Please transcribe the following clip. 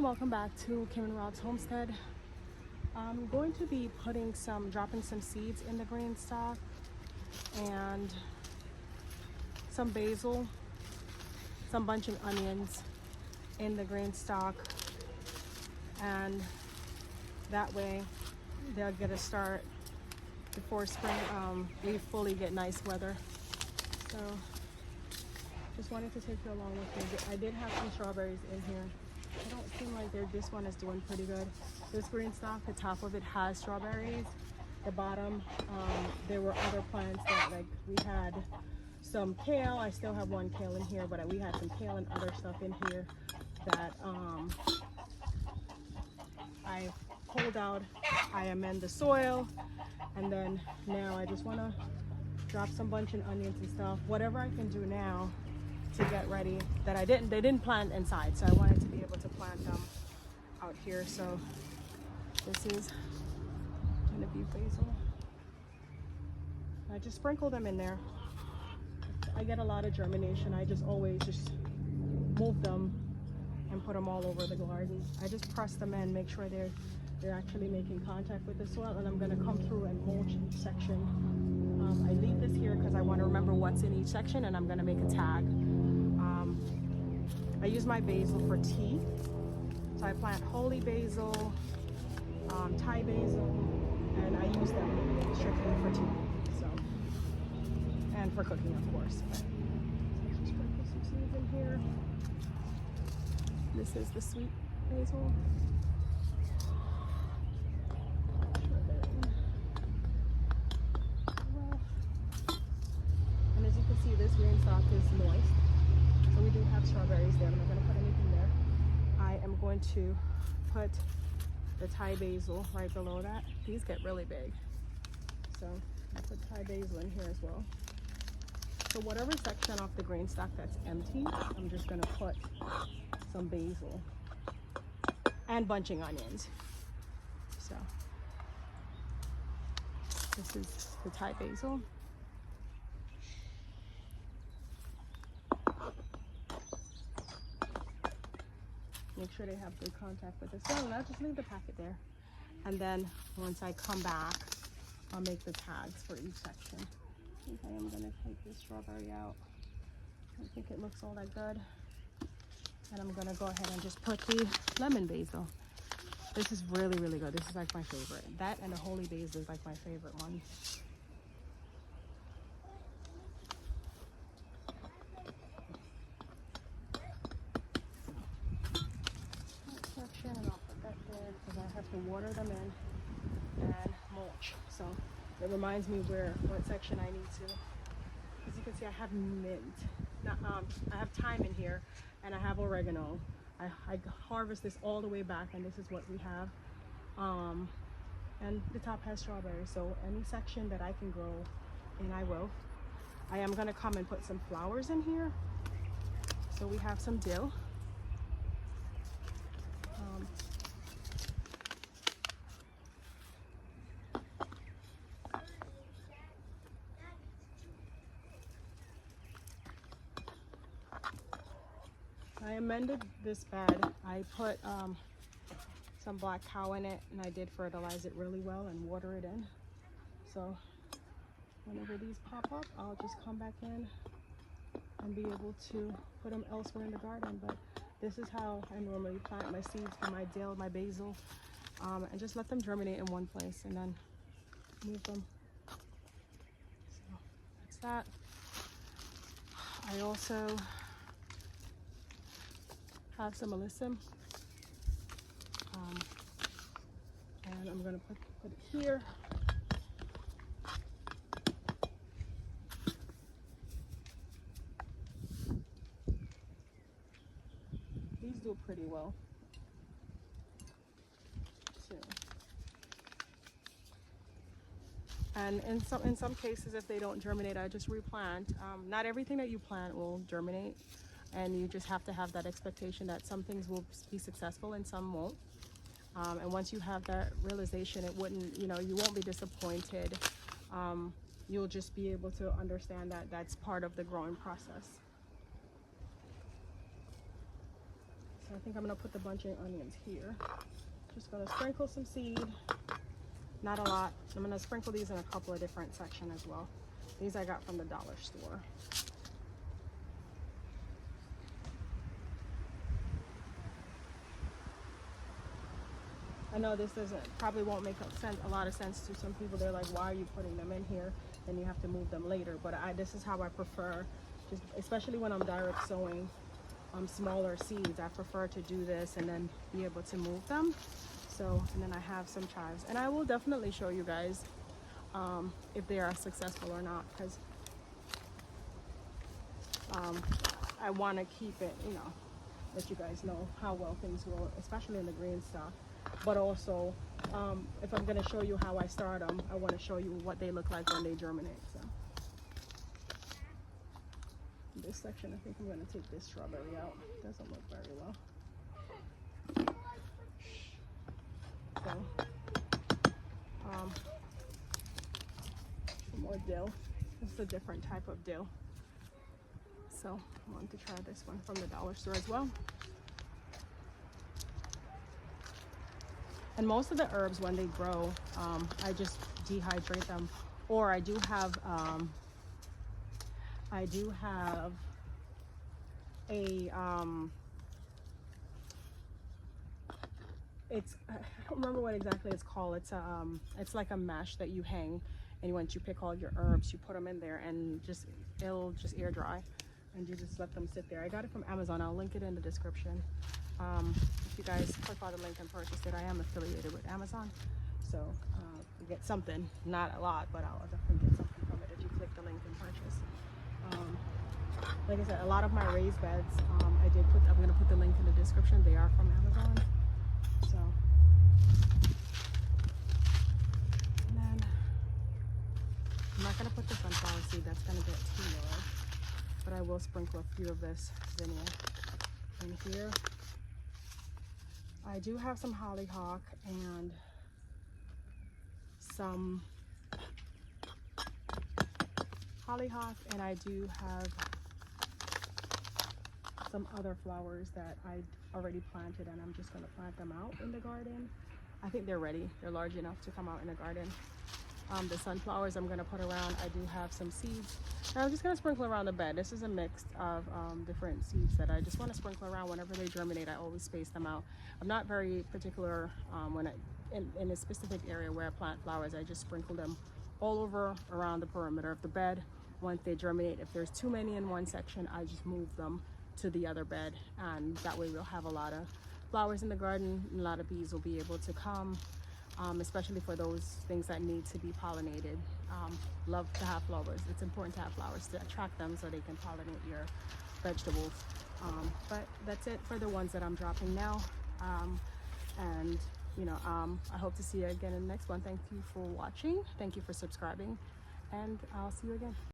welcome back to Kim and Robs Homestead. I'm going to be dropping some seeds in the GreenStalk and some basil, some bunching onions in the GreenStalk, and that way they'll get a start before spring. We fully get nice weather. So just wanted to take you along with me. I did have some strawberries in here. I don't seem like this one is doing pretty good. This GreenStalk, the top of it has strawberries. The bottom, there were other plants that, like, we had some kale. I still have one kale in here, but we had some kale and other stuff in here that I pulled out. I amend the soil, and then now I just want to drop some bunching onions and stuff, whatever I can do now to get ready. That they didn't plant inside, so I wanted to be able to plant them out here. So this is gonna be basil. I just sprinkle them in there. I get a lot of germination. I just always just move them and put them all over the garden. I just press them in, make sure they're actually making contact with the soil, and I'm gonna come through and mulch each section. I leave this here because I want to remember what's in each section, and I'm gonna make a tag. I use my basil for tea, so I plant holy basil, Thai basil, and I use them strictly for tea, so, and for cooking, of course. But let's just sprinkle some seeds in here. This is the sweet basil. And as you can see, this GreenStalk is moist. So we do have strawberries there. I'm not going to put anything there. I am going to put the Thai basil right below that. These get really big, so I put Thai basil in here as well. So whatever section off the GreenStalk that's empty, I'm just going to put some basil and bunching onions. So this is the Thai basil. Make sure they have good contact with the soil, and I'll just leave the packet there. And then once I come back, I'll make the tags for each section. I think I am gonna take this strawberry out. I don't think it looks all that good. And I'm gonna go ahead and just put the lemon basil. This is really, really good. This is like my favorite. That and the holy basil is like my favorite one. And I'll put that there because I have to water them in and mulch. So it reminds me what section I need to. As you can see, I have mint. I have thyme in here, and I have oregano. I harvest this all the way back, and this is what we have. And the top has strawberries. So any section that I can grow in, I will. I am gonna come and put some flowers in here. So we have some dill. I amended this bed. I put some black cow in it, and I did fertilize it really well and water it in. So whenever these pop up, I'll just come back in and be able to put them elsewhere in the garden. But this is how I normally plant my seeds for my dill, my basil, and just let them germinate in one place and then move them. So that's that. I also have some alyssum, and I'm gonna put it here. These do pretty well too. And in some cases, if they don't germinate, I just replant. Not everything that you plant will germinate, and you just have to have that expectation that some things will be successful and some won't. And once you have that realization, it wouldn't, you won't be disappointed. You'll just be able to understand that that's part of the growing process. I think I'm gonna put the bunching onions here. Just gonna sprinkle some seed, not a lot. I'm gonna sprinkle these in a couple of different sections as well. These I got from the dollar store. I know this probably won't make a lot of sense to some people. They're like, why are you putting them in here? Then you have to move them later. But this is how I prefer, just especially when I'm direct sowing smaller seeds. I prefer to do this and then be able to move them. So, and then I have some chives, and I will definitely show you guys if they are successful or not, because I want to keep it, you know, let you guys know how well things will, especially in the GreenStalk. But also, if I'm going to show you how I start them, I want to show you what they look like when they germinate. So this section, I think I'm going to take this strawberry out. Doesn't look very well. So, some more dill. This is a different type of dill. So I want to try this one from the dollar store as well. And most of the herbs, when they grow, I just dehydrate them. Or I do have a I don't remember what exactly it's called. It's like a mash that you hang, and once you pick all your herbs, you put them in there, and it'll just air dry, and you just let them sit there. I got it from Amazon. I'll link it in the description. If you guys click on the link and purchase it, I am affiliated with Amazon, so you get something, not a lot, but I'll definitely get something from it if you click the link and purchase. Like I said, a lot of my raised beds, I'm going to put the link in the description. They are from Amazon. So, and then I'm not going to put the sunflower seed, that's going to get too large, but I will sprinkle a few of this zinnia in here. I do have some hollyhock and some and I do have some other flowers that I already planted, and I'm just going to plant them out in the garden. I think they're ready. They're large enough to come out in the garden. The sunflowers I'm going to put around. I do have some seeds, and I'm just going to sprinkle around the bed. This is a mix of different seeds that I just want to sprinkle around. Whenever they germinate, I always space them out. I'm not very particular in a specific area where I plant flowers. I just sprinkle them all over around the perimeter of the bed. Once they germinate, if there's too many in one section, I just move them to the other bed, and that way we'll have a lot of flowers in the garden, and a lot of bees will be able to come, especially for those things that need to be pollinated. Love to have flowers. It's important to have flowers to attract them so they can pollinate your vegetables. But that's it for the ones that I'm dropping now. And you know, I hope to see you again in the next one. Thank you for watching. Thank you for subscribing, and I'll see you again.